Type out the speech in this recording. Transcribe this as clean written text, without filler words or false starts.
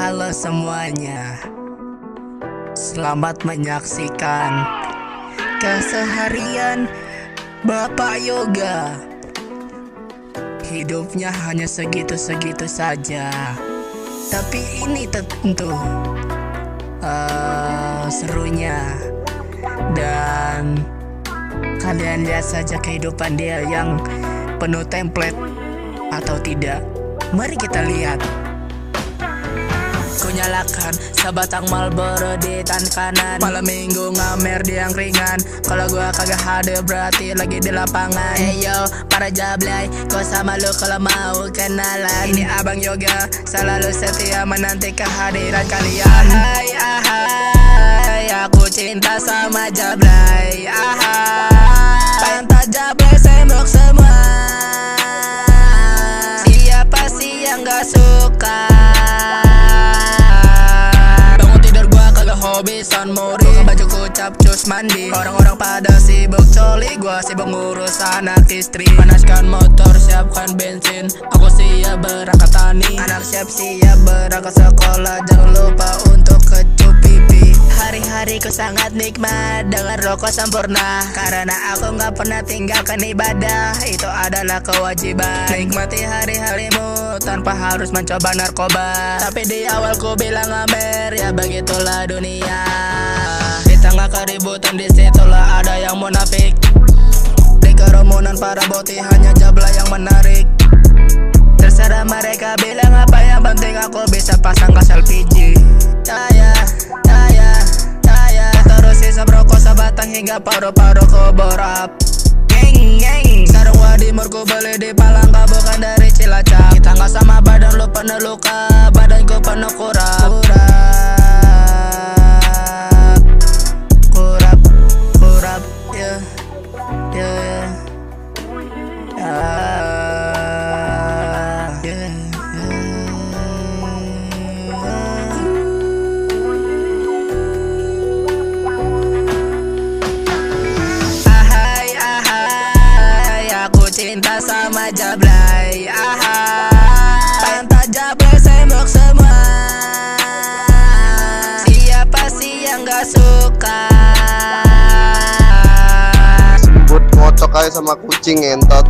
Halo semuanya, selamat menyaksikan keseharian Bapak Yoga. Hidupnya hanya segitu-segitu saja, tapi ini tentu serunya. Dan kalian lihat saja kehidupan dia yang penuh template atau tidak. Mari kita lihat. Ku nyalakan sebatang Marlboro di tan kanan. Malam minggu ngamer di yang ringan. Kalau gua kagak hadir berarti lagi di lapangan. Yo, para jablay, gua sama lu kalau mau kenalan. Ini Abang Yoga, selalu setia menanti kehadiran kalian. Hai, aku cinta sama jablay. Pantas jablay sembok semua. Siapa sih yang gak suka? Hobi San Mori, buka baju ku capcus mandi. Orang-orang pada sibuk coli, gua sibuk ngurus anak istri. Panaskan motor, siapkan bensin, aku siap berangkat tani. Anak siap-siap berangkat sekolah, jangan lupa untuk kecup pipi. Hari-hariku sangat nikmat dengan rokok sempurna, karena aku gak pernah tinggalkan ibadah, itu adalah kewajiban. Nikmati hari-harimu tanpa harus mencoba narkoba. Tapi di awal ku bilang amer, ya begitulah dunia. Di tengah keributan disitulah ada yang munafik. Di kerumunan para boti hanya jablay yang menarik. Terserah mereka bilang apa, yang penting aku bisa pasang gas LPG. Terus hisap rokok sebatang hingga paru-paru ku borap. Geng, sarung wadimur ku beli di Palangka, bukan dari Cilacap. Kita gak sama badan, lu penuh luka, badanku penuh kurap. Cinta sama jablay, pantas jablay sembok semua. Siapa sih yang gak suka? Sebut ngocok aja sama kucing entot.